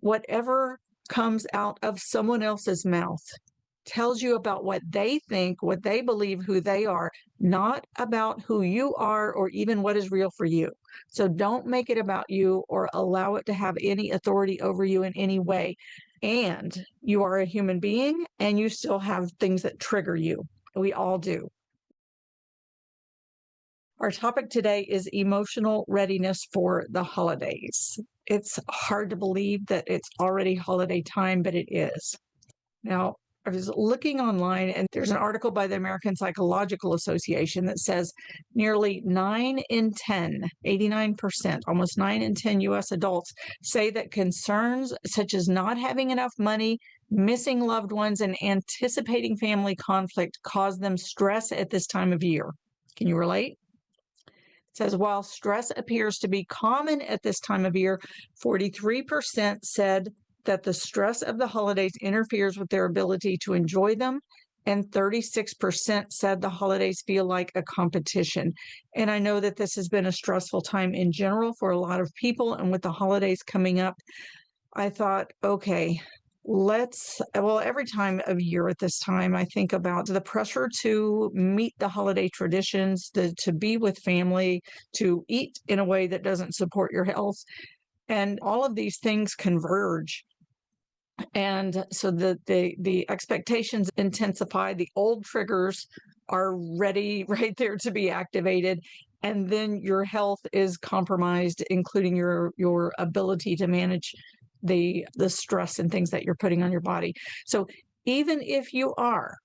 whatever comes out of someone else's mouth tells you about what they think, what they believe, who they are, not about who you are or even what is real for you. So don't make it about you or allow it to have any authority over you in any way. And you are a human being and you still have things that trigger you. We all do. Our topic today is emotional readiness for the holidays. It's hard to believe that it's already holiday time, but it is. Now, I was looking online and there's an article by the American Psychological Association that says nearly 9 in 10, 89%, almost 9 in 10 US adults say that concerns such as not having enough money, missing loved ones, and anticipating family conflict cause them stress at this time of year. Can you relate? It says, while stress appears to be common at this time of year, 43% said that the stress of the holidays interferes with their ability to enjoy them, and 36% said the holidays feel like a competition. And I know that this has been a stressful time in general for a lot of people, and with the holidays coming up, I thought, okay, every time of year at this time, I think about the pressure to meet the holiday traditions, to be with family, to eat in a way that doesn't support your health. And all of these things converge. And so the expectations intensify, the old triggers are ready right there to be activated. And then your health is compromised, including your ability to manage the stress and things that you're putting on your body. So even if you are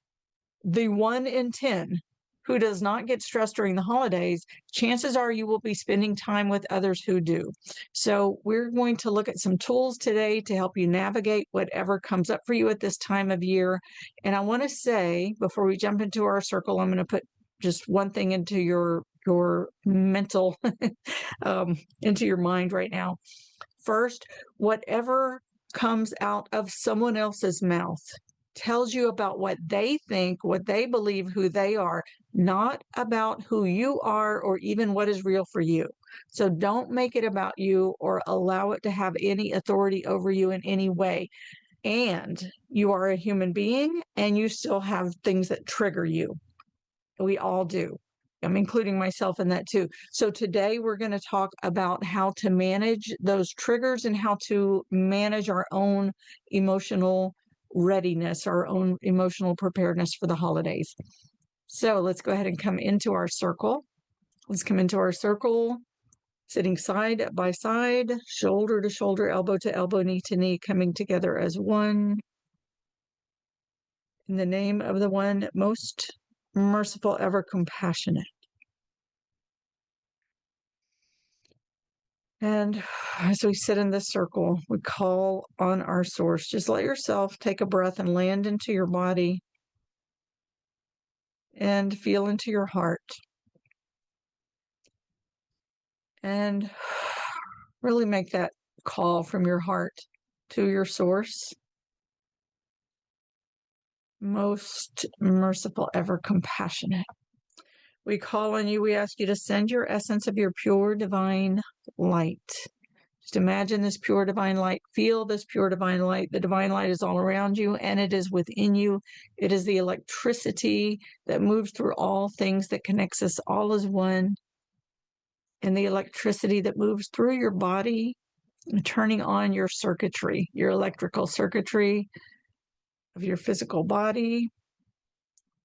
the 1 in 10 who does not get stressed during the holidays, chances are you will be spending time with others who do. So we're going to look at some tools today to help you navigate whatever comes up for you at this time of year. And I want to say, before we jump into our circle, I'm going to put just one thing into your mental, into your mind right now. First, whatever comes out of someone else's mouth tells you about what they think, what they believe, who they are, not about who you are or even what is real for you. So don't make it about you or allow it to have any authority over you in any way. And you are a human being and you still have things that trigger you. We all do. I'm including myself in that too. So today we're going to talk about how to manage those triggers and how to manage our own emotional readiness, our own emotional preparedness for the holidays. So let's go ahead and come into our circle. Let's come into our circle, sitting side by side, shoulder to shoulder, elbow to elbow, knee to knee, coming together as one. In the name of the one most merciful, ever compassionate. And as we sit in this circle, we call on our source. Just let yourself take a breath and land into your body and feel into your heart. And really make that call from your heart to your source. Most merciful, ever compassionate. We call on you. We ask you to send your essence of your pure divine light. Just imagine this pure divine light. Feel this pure divine light. The divine light is all around you and it is within you. It is the electricity that moves through all things, that connects us all as one. And the electricity that moves through your body, turning on your circuitry, your electrical circuitry of your physical body,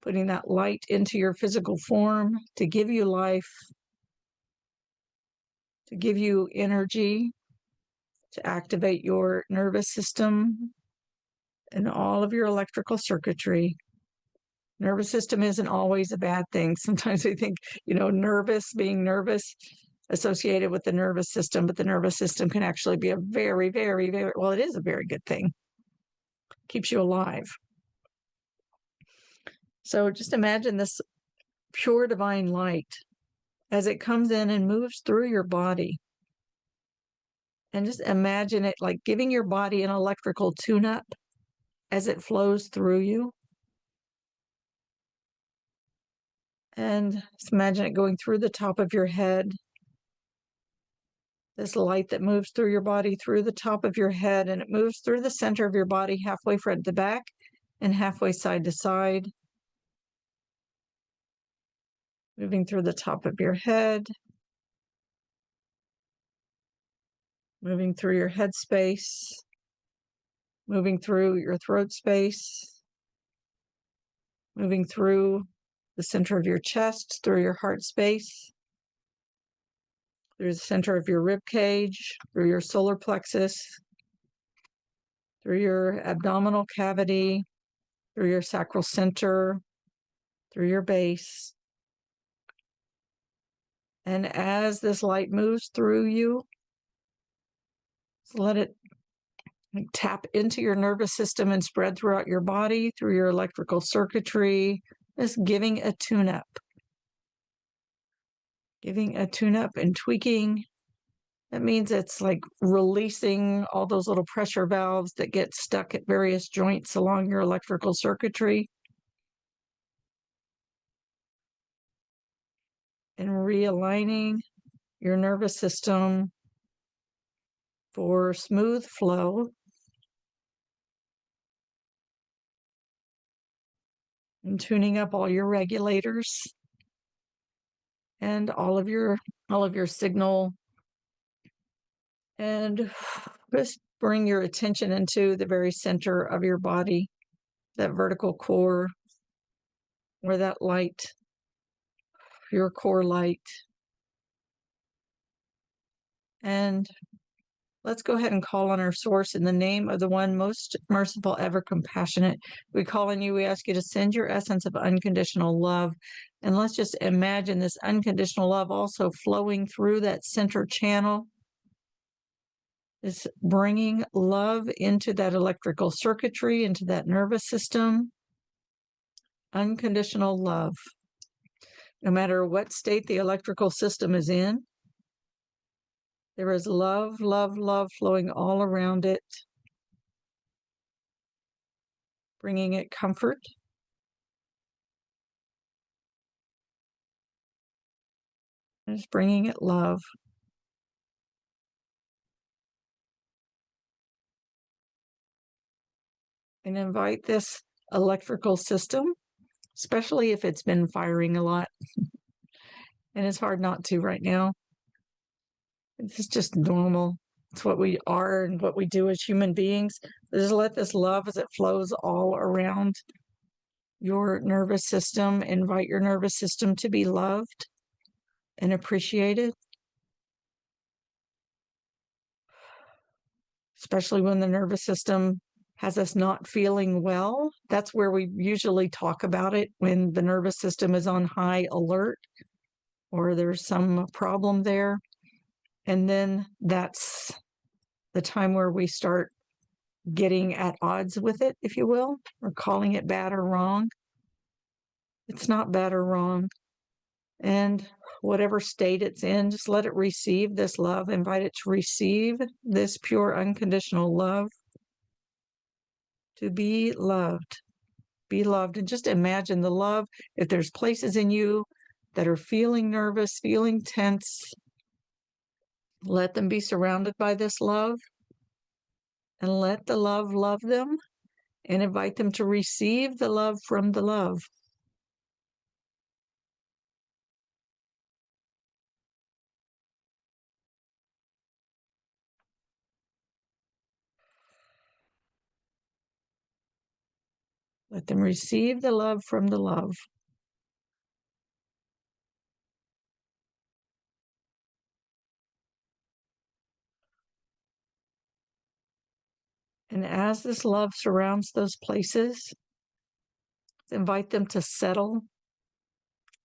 putting that light into your physical form to give you life, to give you energy, to activate your nervous system and all of your electrical circuitry. Nervous system isn't always a bad thing. Sometimes we think, being nervous associated with the nervous system, but the nervous system can actually be a very, very, very, well, it is a very good thing. Keeps you alive. So just imagine this pure divine light as it comes in and moves through your body. And just imagine it like giving your body an electrical tune-up as it flows through you. And just imagine it going through the top of your head, This light that moves through your body, through the top of your head, and it moves through the center of your body, halfway front to back and halfway side to side. Moving through the top of your head, moving through your head space, moving through your throat space, moving through the center of your chest, through your heart space, through the center of your rib cage, through your solar plexus, through your abdominal cavity, through your sacral center, through your base. And as this light moves through you, let it tap into your nervous system and spread throughout your body, through your electrical circuitry, just giving a tune-up. Giving a tune-up and tweaking. That means it's like releasing all those little pressure valves that get stuck at various joints along your electrical circuitry. And realigning your nervous system for smooth flow. And tuning up all your regulators and all of your signal. And just bring your attention into the very center of your body, that vertical core, where that light, your core light. And let's go ahead and call on our source in the name of the one most merciful, ever compassionate. We call on you, we ask you to send your essence of unconditional love. And let's just imagine this unconditional love also flowing through that center channel. Is bringing love into that electrical circuitry, into that nervous system. Unconditional love. No matter what state the electrical system is in, there is love, love, love flowing all around it, bringing it comfort, and it's bringing it love. And invite this electrical system, especially if it's been firing a lot, and it's hard not to right now. It's just normal. It's what we are and what we do as human beings. Just let this love as it flows all around your nervous system. Invite your nervous system to be loved and appreciated, especially when the nervous system has us not feeling well. That's where we usually talk about it, when the nervous system is on high alert or there's some problem there. And then that's the time where we start getting at odds with it, if you will, or calling it bad or wrong. It's not bad or wrong. And whatever state it's in, just let it receive this love. Invite it to receive this pure, unconditional love. To be loved. Be loved. And just imagine the love. If there's places in you that are feeling nervous, feeling tense, let them be surrounded by this love. And let the love love them. And invite them to receive the love from the love. Let them receive the love from the love. And as this love surrounds those places, invite them to settle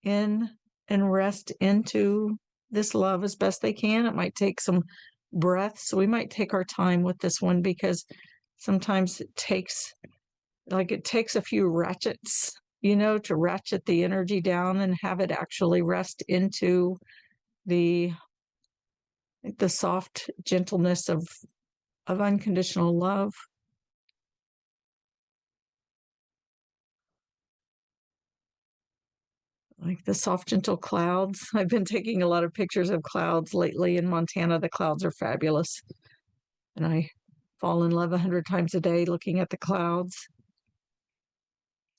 in and rest into this love as best they can. It might take some breaths. We might take our time with this one, because sometimes it takes a few ratchets, to ratchet the energy down and have it actually rest into the soft gentleness of unconditional love. like the soft, gentle clouds. I've been taking a lot of pictures of clouds lately in Montana. The clouds are fabulous. And I fall in love 100 times a day looking at the clouds.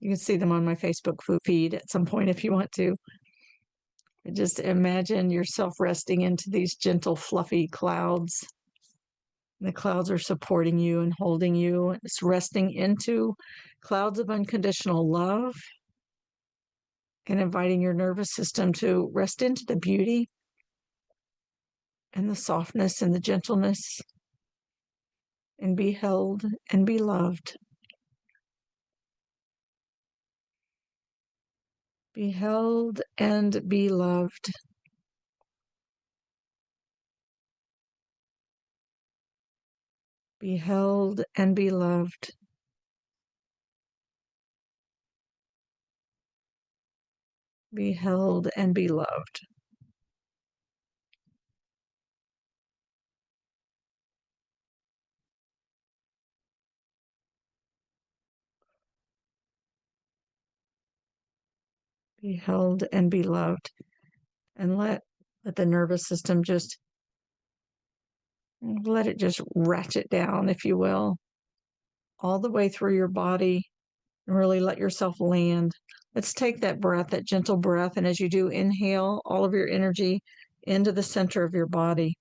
You can see them on my Facebook feed at some point if you want to. Just imagine yourself resting into these gentle, fluffy clouds. The clouds are supporting you and holding you. It's resting into clouds of unconditional love and inviting your nervous system to rest into the beauty and the softness and the gentleness and be held and be loved. Be held and be loved. Be held and be loved. Be held and be loved. Be held and be loved. And let the nervous system just let it just ratchet down, if you will, all the way through your body and really let yourself land. Let's take that breath, that gentle breath. And as you do, inhale all of your energy into the center of your body.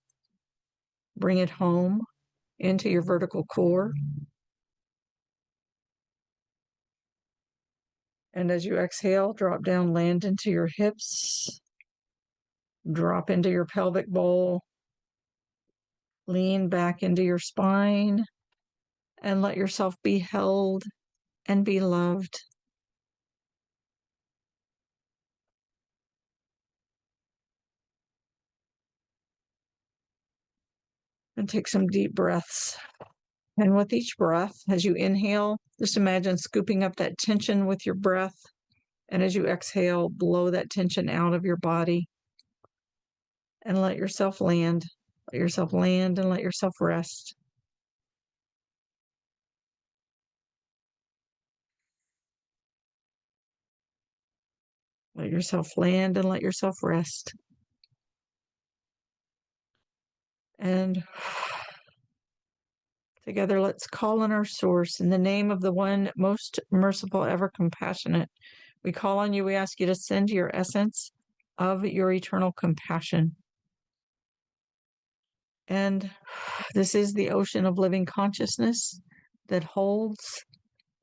Bring it home into your vertical core. And as you exhale, drop down, land into your hips, drop into your pelvic bowl, lean back into your spine, and let yourself be held and be loved. And take some deep breaths. And with each breath, as you inhale, just imagine scooping up that tension with your breath. And as you exhale, blow that tension out of your body and let yourself land. Let yourself land and let yourself rest. Let yourself land and let yourself rest. And together, let's call on our source in the name of the one most merciful, ever compassionate. We call on you. We ask you to send your essence of your eternal compassion. And this is the ocean of living consciousness that holds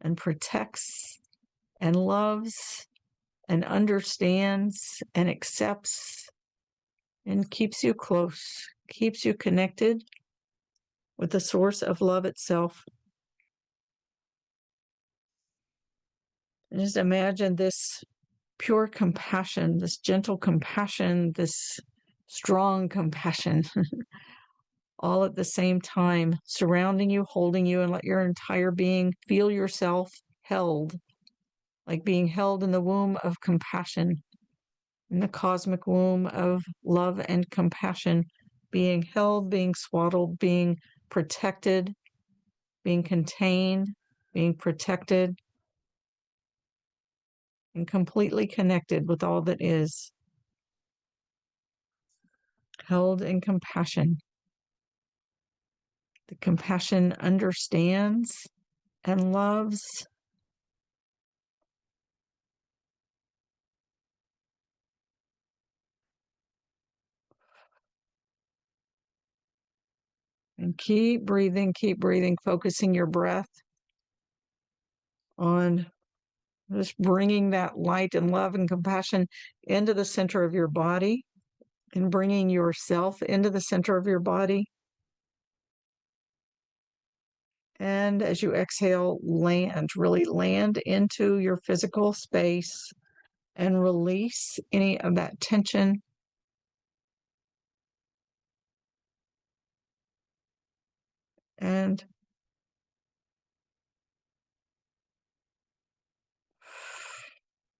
and protects and loves and understands and accepts and keeps you close, keeps you connected with the source of love itself. And just imagine this pure compassion, this gentle compassion, this strong compassion, all at the same time, surrounding you, holding you, and let your entire being feel yourself held, like being held in the womb of compassion, in the cosmic womb of love and compassion, being held, being swaddled, being protected, being contained, being protected, and completely connected with all that is. Held in compassion. The compassion understands and loves and keep breathing, focusing your breath on just bringing that light and love and compassion into the center of your body and bringing yourself into the center of your body. And as you exhale, really land into your physical space and release any of that tension. And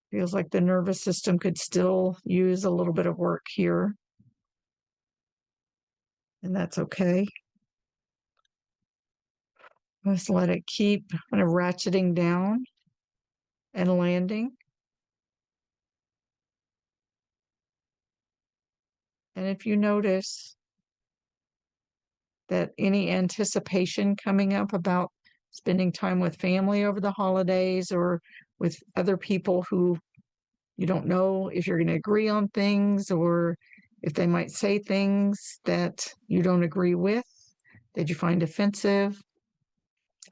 feels like the nervous system could still use a little bit of work here. And that's okay. Just let it keep kind of ratcheting down and landing. And if you notice that any anticipation coming up about spending time with family over the holidays or with other people who you don't know if you're going to agree on things or if they might say things that you don't agree with, that you find offensive,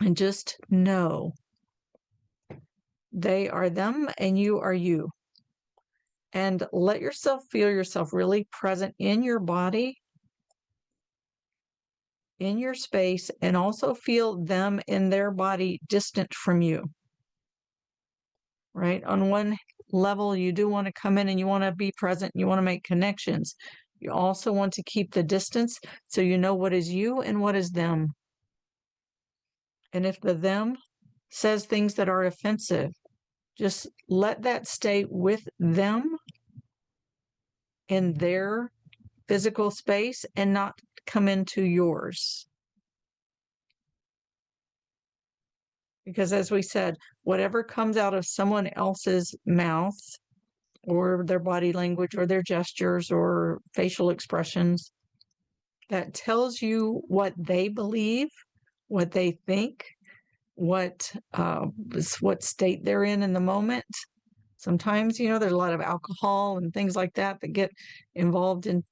and just know they are them and you are you. And let yourself feel yourself really present in your body, in your space, and also feel them in their body distant from you. Right? On one level, you do want to come in and you want to be present, you want to make connections. You also want to keep the distance so you know what is you and what is them. And if the them says things that are offensive, just let that stay with them in their physical space and not come into yours. Because as we said, whatever comes out of someone else's mouth or their body language or their gestures or facial expressions, that tells you what they believe, what they think, what state they're in the moment. Sometimes, there's a lot of alcohol and things like that that get involved in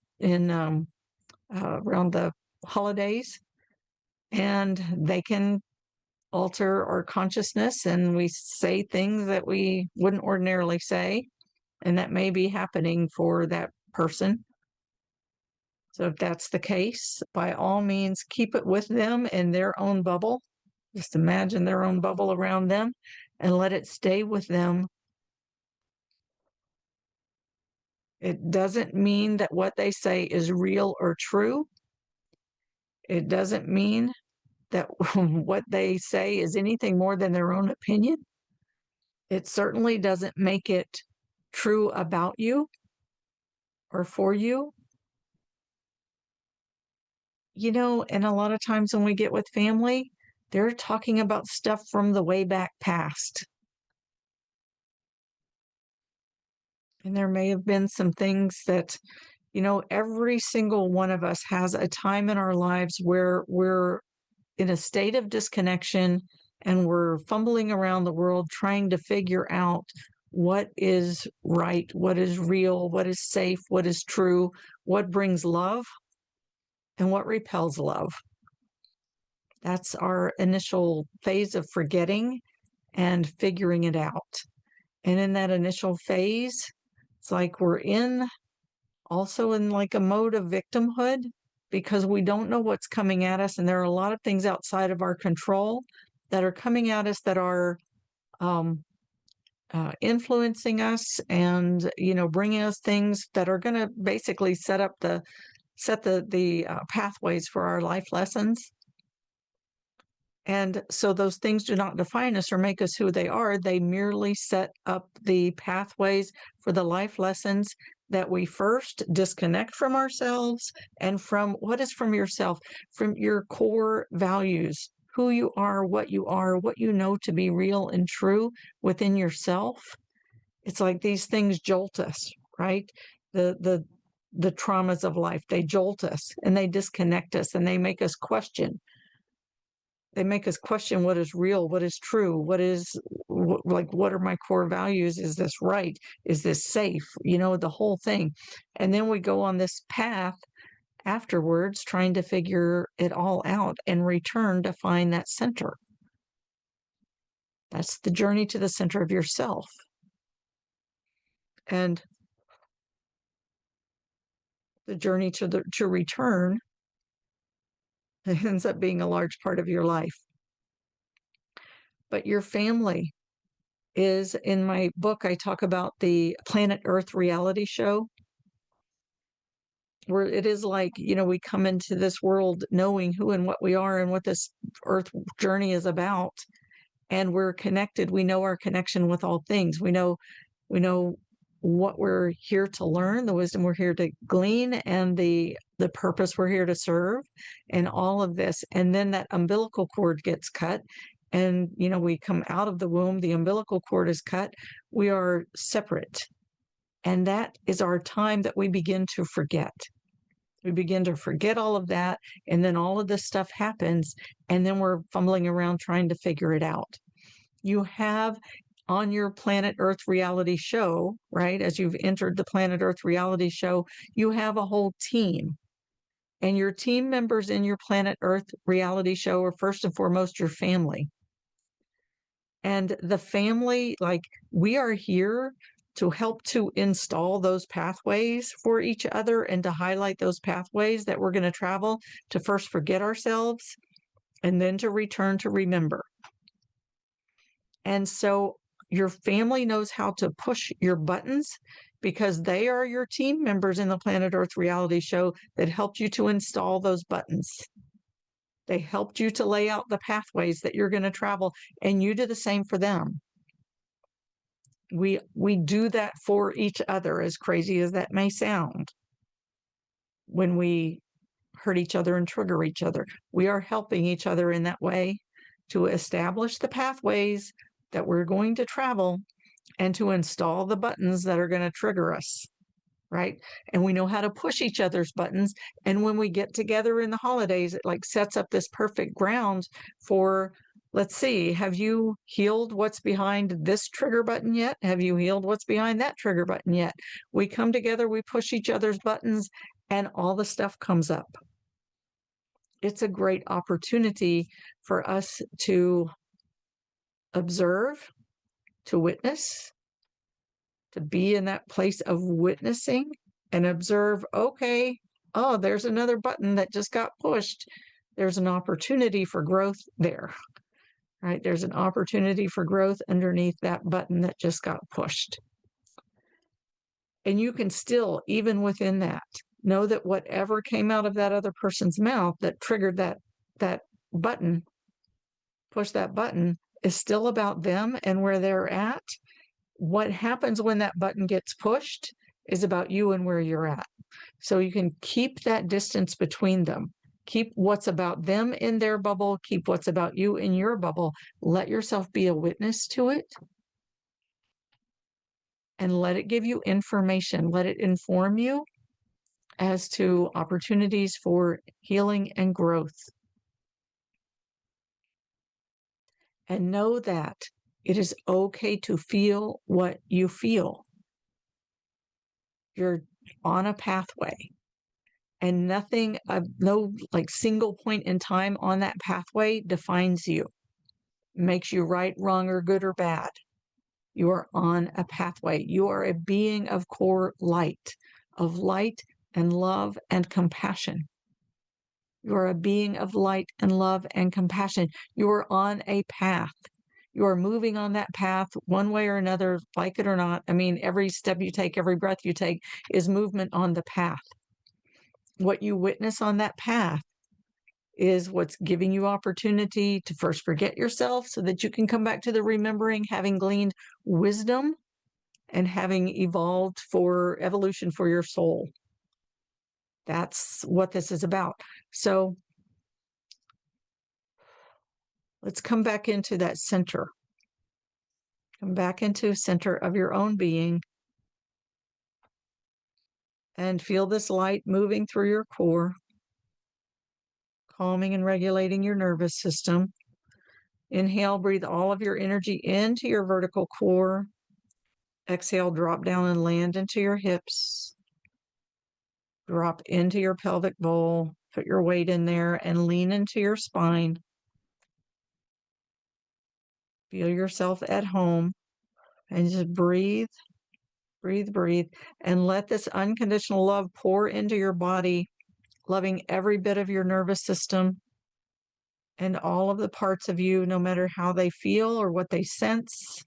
around the holidays, and they can alter our consciousness, and we say things that we wouldn't ordinarily say, and that may be happening for that person. So if that's the case, by all means, keep it with them in their own bubble. Just imagine their own bubble around them and let it stay with them. It doesn't mean that what they say is real or true. It doesn't mean that what they say is anything more than their own opinion. It certainly doesn't make it true about you or for you. And a lot of times when we get with family, they're talking about stuff from the way back past. And there may have been some things that, every single one of us has a time in our lives where we're in a state of disconnection and we're fumbling around the world trying to figure out what is right, what is real, what is safe, what is true, what brings love, and what repels love. That's our initial phase of forgetting and figuring it out. And in that initial phase, it's like we're also in like a mode of victimhood because we don't know what's coming at us. And there are a lot of things outside of our control that are coming at us that are influencing us and, bringing us things that are going to basically set the pathways for our life lessons. And so those things do not define us or make us who they are. They merely set up the pathways for the life lessons that we first disconnect from ourselves and from what is from yourself, from your core values, who you are, what you know to be real and true within yourself. It's like these things jolt us, right? The traumas of life, they jolt us and they disconnect us and they make us question. They make us question what is real, what is true, what are my core values? Is this right? Is this safe? The whole thing. And then we go on this path afterwards, trying to figure it all out and return to find that center. That's the journey to the center of yourself. And the journey to return ends up being a large part of your life. But your family is, in my book, I talk about the Planet Earth reality show, where it is like, we come into this world knowing who and what we are and what this Earth journey is about. And we're connected. We know our connection with all things. We know what we're here to learn, the wisdom we're here to glean, and the purpose we're here to serve, and all of this. And then that umbilical cord gets cut. And, we come out of the womb, the umbilical cord is cut. We are separate. And that is our time that we begin to forget. We begin to forget all of that, and then all of this stuff happens, and then we're fumbling around trying to figure it out. You have on your Planet Earth reality show, right? As you've entered the Planet Earth reality show, you have a whole team. And your team members in your Planet Earth reality show are first and foremost your family. And the family, like, we are here to help to install those pathways for each other and to highlight those pathways that we're going to travel to first forget ourselves and then to return to remember. And so your family knows how to push your buttons because they are your team members in the Planet Earth reality show that helped you to install those buttons. They helped you to lay out the pathways that you're going to travel, and you do the same for them. We do that for each other, as crazy as that may sound. When we hurt each other and trigger each other, we are helping each other in that way to establish the pathways that we're going to travel and to install the buttons that are going to trigger us, right? And we know how to push each other's buttons. And when we get together in the holidays, it like sets up this perfect ground for, let's see, have you healed what's behind this trigger button yet? Have you healed what's behind that trigger button yet? We come together, we push each other's buttons, and all the stuff comes up. It's a great opportunity for us to observe, to witness, to be in that place of witnessing and observe, okay, oh, there's another button that just got pushed. There's an opportunity for growth there, right? There's an opportunity for growth underneath that button that just got pushed. And you can still, even within that, know that whatever came out of that other person's mouth that triggered that button, push that button, is still about them and where they're at. What happens when that button gets pushed is about you and where you're at. So you can keep that distance between them. Keep what's about them in their bubble. Keep what's about you in your bubble. Let yourself be a witness to it. And let it give you information. Let it inform you as to opportunities for healing and growth. And know that it is okay to feel what you feel. You're on a pathway, and nothing, no like single point in time on that pathway defines you, makes you right, wrong, or good or bad. You are on a pathway. You are a being of core light, of light and love and compassion. You are a being of light and love and compassion. You are on a path. You are moving on that path one way or another, like it or not. I mean, every step you take, every breath you take is movement on the path. What you witness on that path is what's giving you opportunity to first forget yourself so that you can come back to the remembering, having gleaned wisdom and having evolved for evolution for your soul. That's what this is about. So let's come back into that center. Come back into center of your own being and feel this light moving through your core, calming and regulating your nervous system. Inhale, breathe all of your energy into your vertical core. Exhale, drop down and land into your hips. Drop into your pelvic bowl. Put your weight in there and lean into your spine. Feel yourself at home and just breathe, breathe, breathe, and let this unconditional love pour into your body, loving every bit of your nervous system and all of the parts of you, no matter how they feel or what they sense.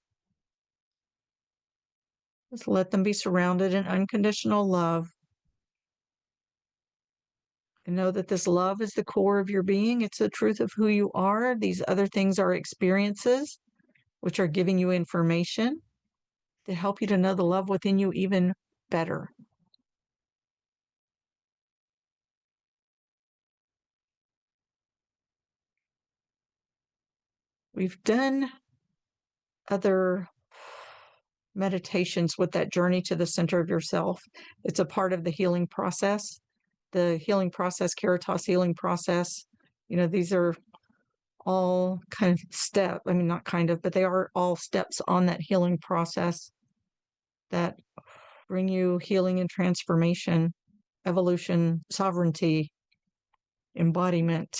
Just let them be surrounded in unconditional love. And know that this love is the core of your being. It's the truth of who you are. These other things are experiences, which are giving you information to help you to know the love within you even better. We've done other meditations with that journey to the center of yourself. It's a part of the healing process. the healing process, Caritas healing process. These are all kind of not kind of, but they are all steps on that healing process that bring you healing and transformation, evolution, sovereignty, embodiment.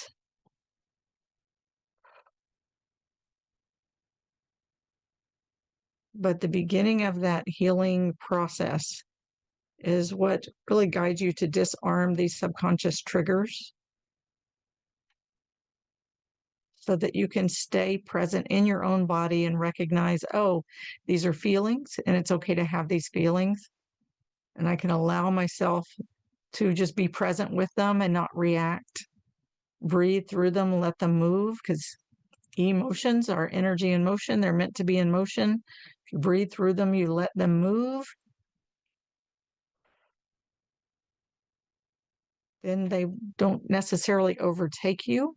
But the beginning of that healing process is what really guides you to disarm these subconscious triggers so that you can stay present in your own body and recognize, oh, these are feelings, and it's okay to have these feelings. And I can allow myself to just be present with them and not react. Breathe through them, let them move, because emotions are energy in motion. They're meant to be in motion. If you breathe through them, you let them move, then they don't necessarily overtake you.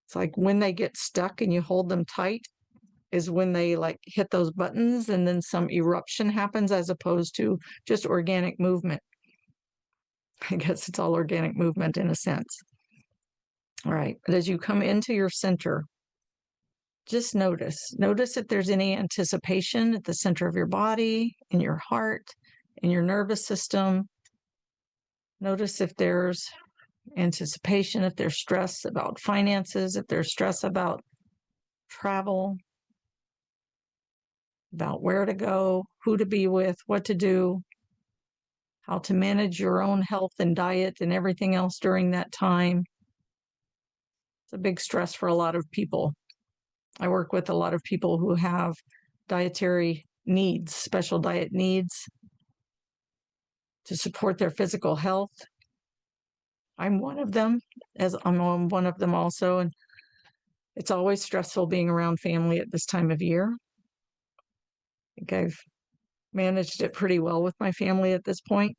It's like when they get stuck and you hold them tight is when they like hit those buttons and then some eruption happens as opposed to just organic movement. I guess it's all organic movement in a sense. All right. But as you come into your center, just notice if there's any anticipation at the center of your body, in your heart, in your nervous system. Notice if there's anticipation, if there's stress about finances, if there's stress about travel, about where to go, who to be with, what to do, how to manage your own health and diet and everything else during that time. It's a big stress for a lot of people. I work with a lot of people who have dietary needs, special diet needs to support their physical health. I'm one of them, as I'm one of them also. And it's always stressful being around family at this time of year. I think I've managed it pretty well with my family at this point.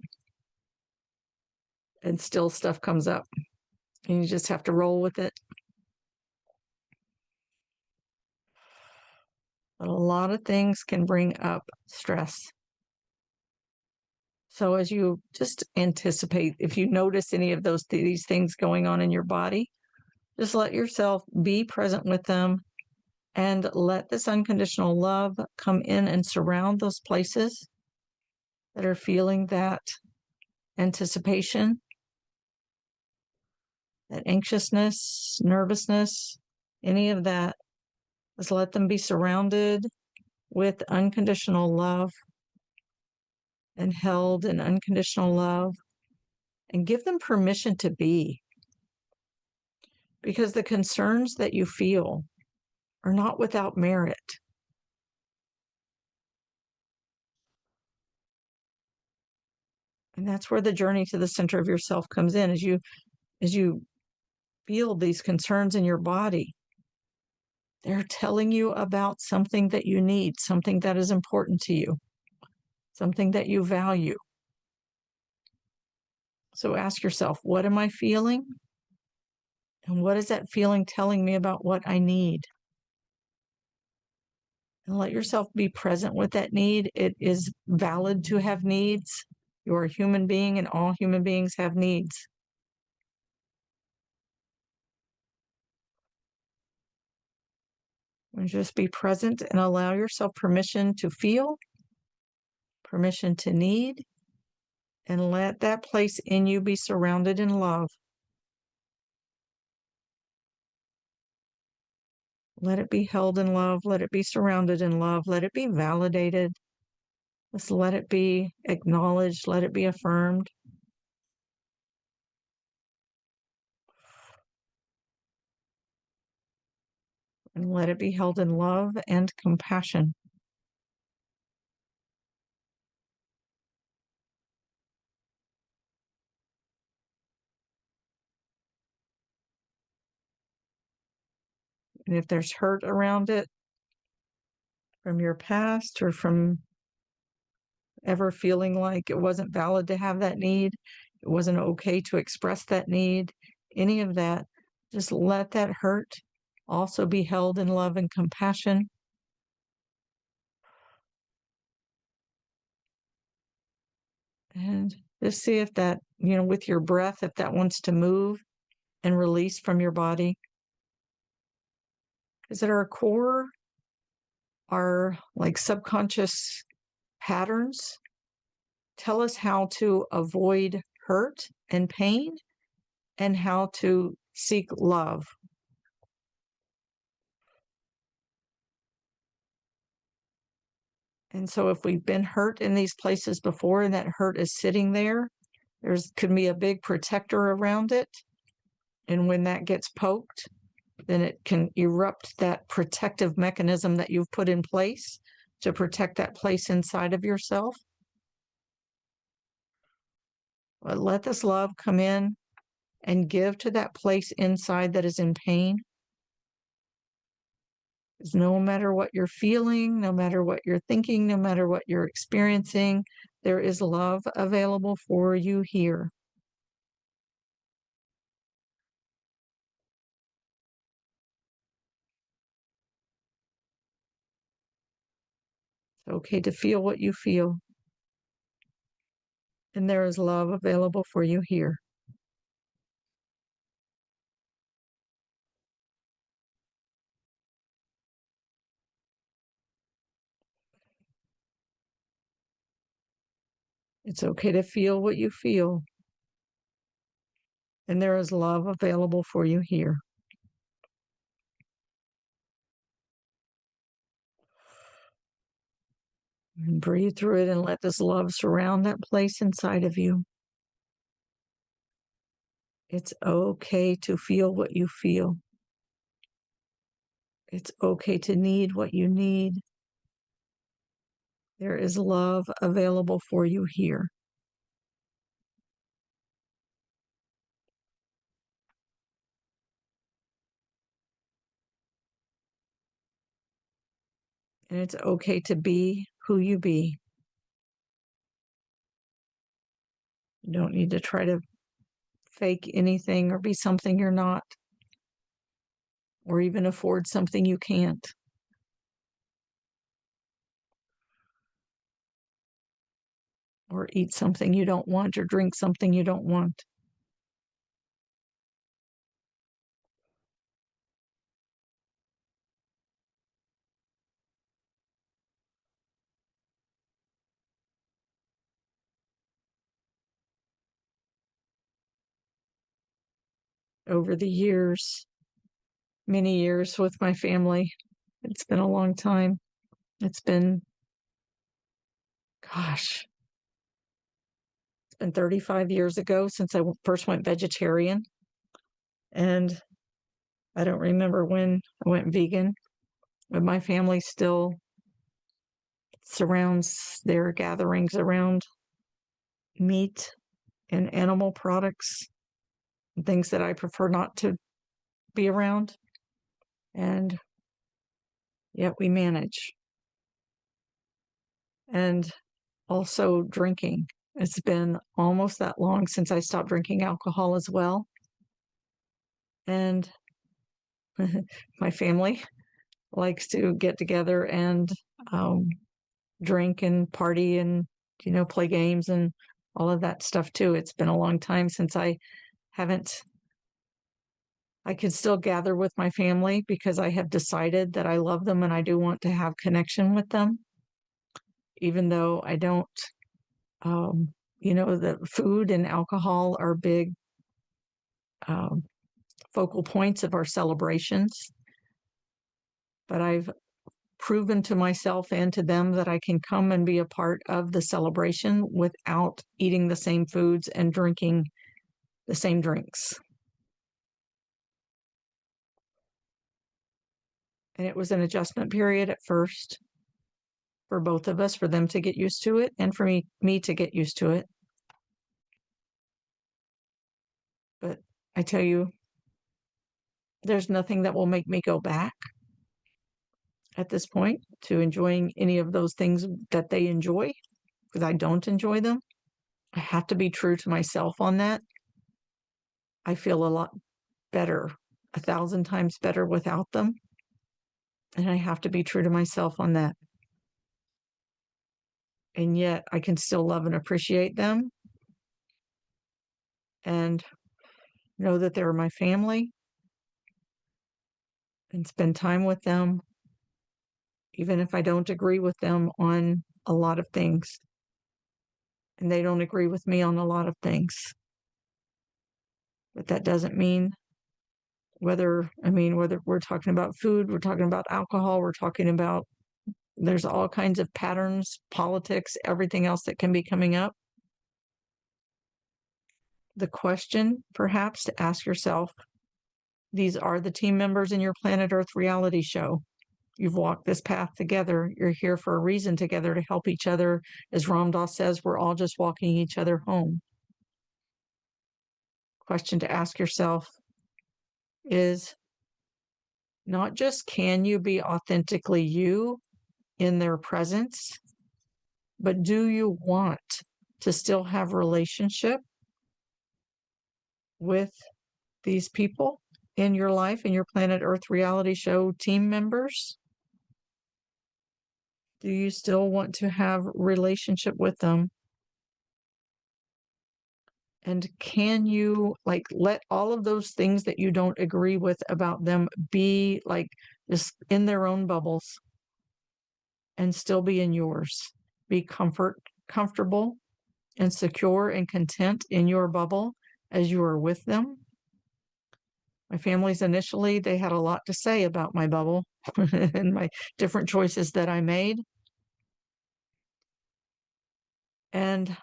And still stuff comes up. And you just have to roll with it. But a lot of things can bring up stress. So as you just anticipate, if you notice any of these things going on in your body, just let yourself be present with them and let this unconditional love come in and surround those places that are feeling that anticipation, that anxiousness, nervousness, any of that. Just let them be surrounded with unconditional love and held in unconditional love, and give them permission to be. Because the concerns that you feel are not without merit. And that's where the journey to the center of yourself comes in. As you feel these concerns in your body, they're telling you about something that you need, something that is important to you, something that you value. So ask yourself, what am I feeling? And what is that feeling telling me about what I need? And let yourself be present with that need. It is valid to have needs. You're a human being, and all human beings have needs. And just be present and allow yourself permission to feel, permission to need, and let that place in you be surrounded in love. Let it be held in love. Let it be surrounded in love. Let it be validated. Just let it be acknowledged. Let it be affirmed. And let it be held in love and compassion. And if there's hurt around it from your past or from ever feeling like it wasn't valid to have that need, it wasn't okay to express that need, any of that, just let that hurt also be held in love and compassion. And Just see if that, with your breath, if that wants to move and release from your body. Is it our core, our like subconscious patterns tell us how to avoid hurt and pain and how to seek love. And so if we've been hurt in these places before and that hurt is sitting there, could be a big protector around it. And when that gets poked, then it can erupt that protective mechanism that you've put in place to protect that place inside of yourself. But let this love come in and give to that place inside that is in pain. Because no matter what you're feeling, no matter what you're thinking, no matter what you're experiencing, there is love available for you here. It's okay to feel what you feel. And there is love available for you here. It's okay to feel what you feel. And there is love available for you here. And breathe through it and let this love surround that place inside of you. It's okay to feel what you feel. It's okay to need what you need. There is love available for you here. And it's okay to be who you be. You don't need to try to fake anything or be something you're not, or even afford something you can't. Or eat something you don't want, or drink something you don't want. Over the years, many years with my family, it's been a long time. It's been, gosh, it's been 35 years ago since I first went vegetarian. And I don't remember when I went vegan, but my family still surrounds their gatherings around meat and animal products, and things that I prefer not to be around. And yet we manage. And also drinking. It's been almost that long since I stopped drinking alcohol as well. And my family likes to get together and drink and party and, play games and all of that stuff too. It's been a long time since I could still gather with my family because I have decided that I love them and I do want to have connection with them, even though I don't, the food and alcohol are big focal points of our celebrations. But I've proven to myself and to them that I can come and be a part of the celebration without eating the same foods and drinking the same drinks. And it was an adjustment period at first for both of us, for them to get used to it and for me to get used to it. But I tell you, there's nothing that will make me go back at this point to enjoying any of those things that they enjoy, because I don't enjoy them. I have to be true to myself on that. I feel a lot better, 1,000 times better without them. And I have to be true to myself on that. And yet I can still love and appreciate them. and know that they're my family and spend time with them, even if I don't agree with them on a lot of things and they don't agree with me on a lot of things. But that doesn't mean whether we're talking about food, we're talking about alcohol, we're talking about there's all kinds of patterns, politics, everything else that can be coming up. The question perhaps to ask yourself, these are the team members in your Planet Earth reality show. You've walked this path together. You're here for a reason together to help each other. As Ram Dass says, we're all just walking each other home. Question to ask yourself is not just can you be authentically you in their presence, but do you want to still have a relationship with these people in your life, in your Planet Earth reality show team members? Do you still want to have a relationship with them? And can you let all of those things that you don't agree with about them be just in their own bubbles and still be in yours? Be comfortable and secure and content in your bubble as you are with them. My families initially, they had a lot to say about my bubble and my different choices that I made. And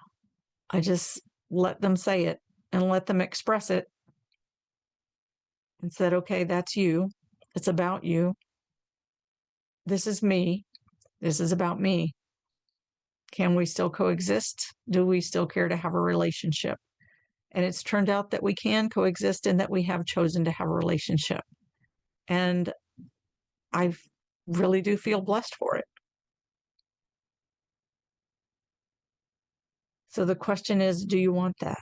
I just let them say it and let them express it and said, okay, that's you. It's about you. This is me. This is about me. Can we still coexist? Do we still care to have a relationship? And it's turned out that we can coexist and that we have chosen to have a relationship. And I really do feel blessed for it. So the question is, do you want that?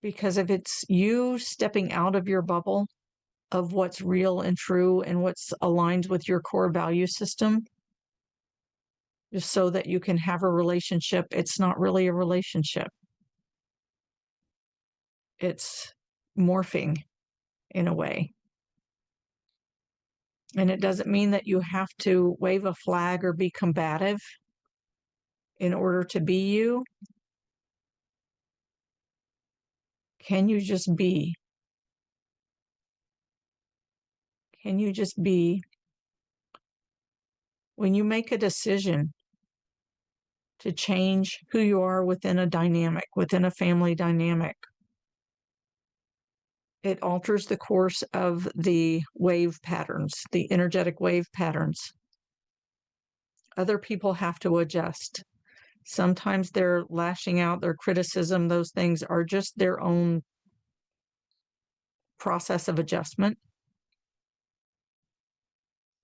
Because if it's you stepping out of your bubble of what's real and true and what's aligned with your core value system, just so that you can have a relationship, it's not really a relationship. It's morphing in a way. And it doesn't mean that you have to wave a flag or be combative in order to be you. Can you just be? Can you just be? When you make a decision to change who you are within a dynamic, within a family dynamic, it alters the course of the wave patterns, the energetic wave patterns. Other people have to adjust. Sometimes their lashing out, their criticism, those things are just their own process of adjustment.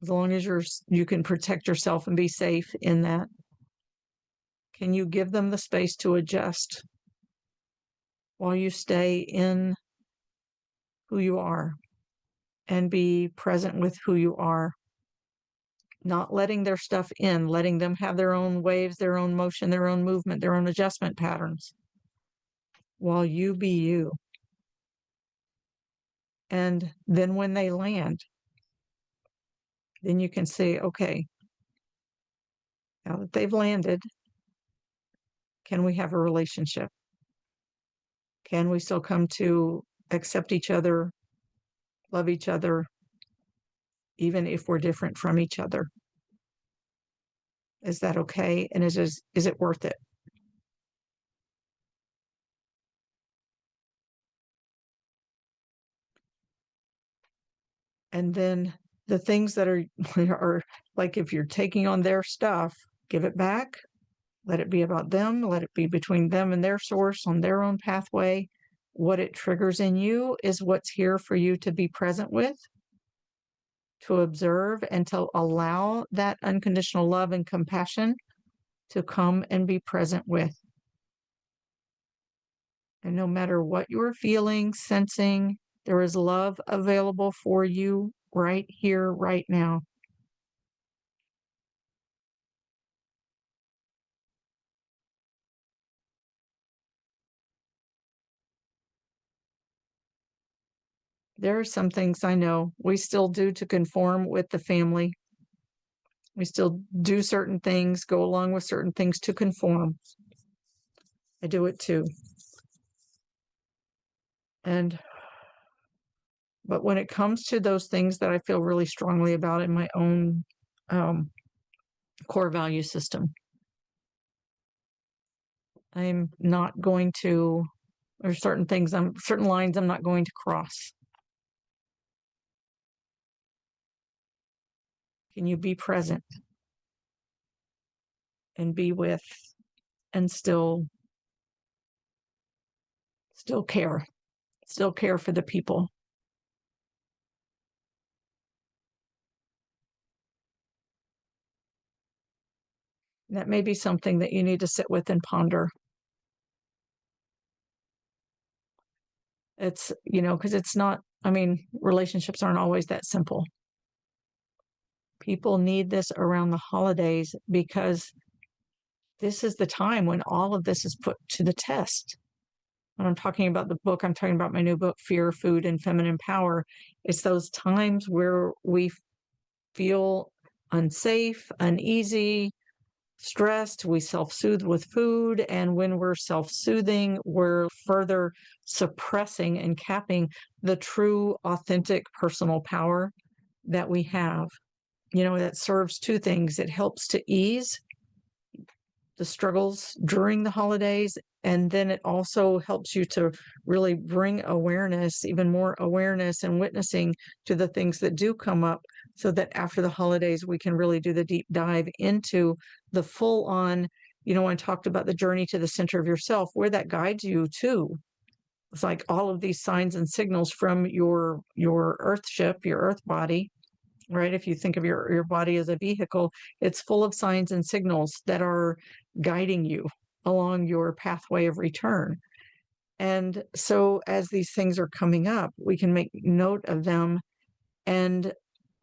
As long as you can protect yourself and be safe in that, can you give them the space to adjust while you stay in who you are and be present with who you are? Not letting their stuff in, letting them have their own waves, their own motion, their own movement, their own adjustment patterns, while you be you. And then when they land, then you can say, okay, now that they've landed, can we have a relationship? Can we still come to accept each other, love each other, even if we're different from each other? Is that okay? And is it worth it? And then the things that are like, if you're taking on their stuff, give it back. Let it be about them. Let it be between them and their source on their own pathway. What it triggers in you is what's here for you to be present with, to observe, and to allow that unconditional love and compassion to come and be present with. And no matter what you're feeling, sensing, there is love available for you right here, right now. There are some things I know we still do to conform with the family. We still do certain things, go along with certain things to conform. I do it too. But when it comes to those things that I feel really strongly about in my own core value system, I'm not going to, or certain lines I'm not going to cross. Can you be present and be with and still care for the people? That may be something that you need to sit with and ponder. It's, because it's not, relationships aren't always that simple. People need this around the holidays because this is the time when all of this is put to the test. When I'm talking about the book, I'm talking about my new book, Fear, Food, and Feminine Power. It's those times where we feel unsafe, uneasy, stressed. We self-soothe with food. And when we're self-soothing, we're further suppressing and capping the true, authentic personal power that we have. That serves two things. It helps to ease the struggles during the holidays, and then it also helps you to really bring awareness, even more awareness and witnessing to the things that do come up, so that after the holidays we can really do the deep dive into the full on, I talked about the journey to the center of yourself, where that guides you to. It's like all of these signs and signals from your earth ship, your earth body, right? If you think of your body as a vehicle, it's full of signs and signals that are guiding you along your pathway of return. And so as these things are coming up, we can make note of them. And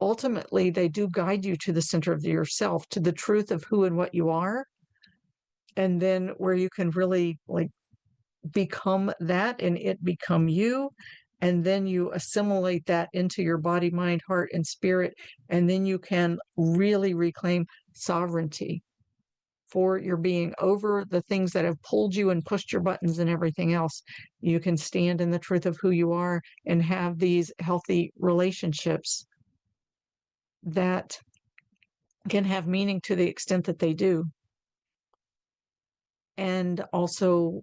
ultimately, they do guide you to the center of yourself, to the truth of who and what you are. And then where you can really become that and it become you. And then you assimilate that into your body, mind, heart, and spirit. And then you can really reclaim sovereignty for your being over the things that have pulled you and pushed your buttons and everything else. You can stand in the truth of who you are and have these healthy relationships that can have meaning to the extent that they do. And also,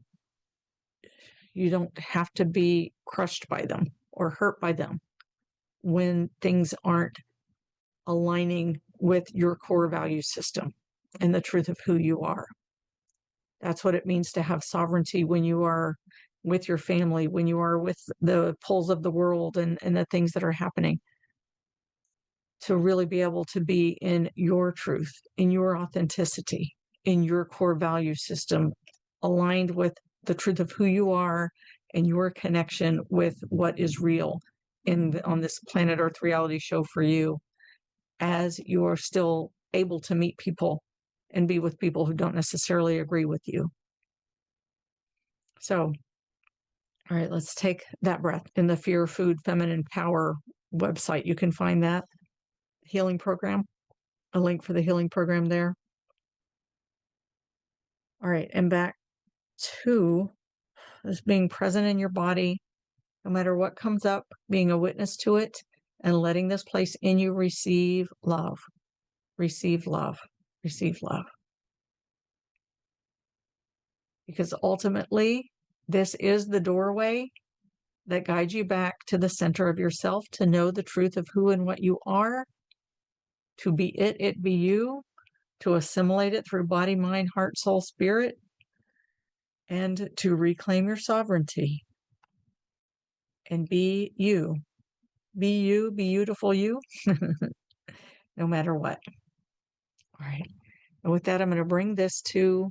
you don't have to be crushed by them or hurt by them when things aren't aligning with your core value system and the truth of who you are. That's what it means to have sovereignty when you are with your family, when you are with the pulls of the world and the things that are happening. To really be able to be in your truth, in your authenticity, in your core value system, aligned with the truth of who you are and your connection with what is real on this planet Earth reality show for you, as you are still able to meet people and be with people who don't necessarily agree with you. So, all right, let's take that breath in the Fear, Food, Feminine Power website. You can find that healing program, a link for the healing program there. All right, and back to this being present in your body, no matter what comes up, being a witness to it and letting this place in you receive love, receive love, receive love. Because ultimately, this is the doorway that guides you back to the center of yourself, to know the truth of who and what you are, to be it be you, to assimilate it through body, mind, heart, soul, spirit, and to reclaim your sovereignty and be you. Be you, be beautiful you, no matter what. All right. And with that, I'm going to bring this to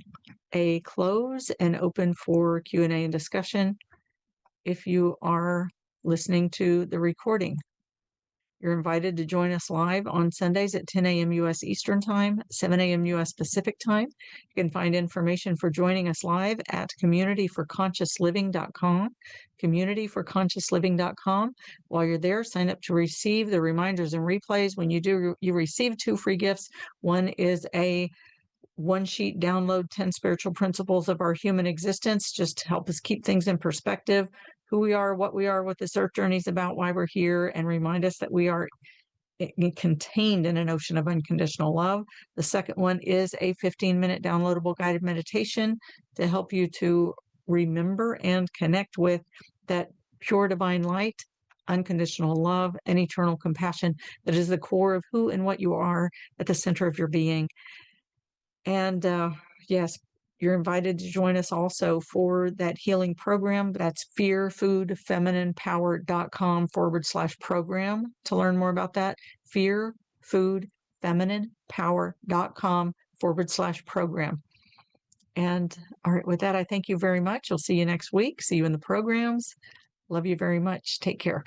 a close and open for Q&A and discussion. If you are listening to the recording, You're invited to join us live on Sundays at 10 a.m. U.S. Eastern Time, 7 a.m. U.S. Pacific Time. You can find information for joining us live at communityforconsciousliving.com, communityforconsciousliving.com. While you're there, sign up to receive the reminders and replays. When you do, you receive 2 free gifts. One is a one-sheet download, 10 spiritual principles of our human existence, just to help us keep things in perspective, who we are, what this earth journey is about, why we're here, and remind us that we are contained in an ocean of unconditional love. The second one is a 15-minute downloadable guided meditation to help you to remember and connect with that pure divine light, unconditional love, and eternal compassion that is the core of who and what you are at the center of your being. And yes, you're invited to join us also for that healing program. That's fearfoodfemininepower.com/program to learn more about that. fearfoodfemininepower.com/program. And all right, with that, I thank you very much. I'll see you next week. See you in the programs. Love you very much. Take care.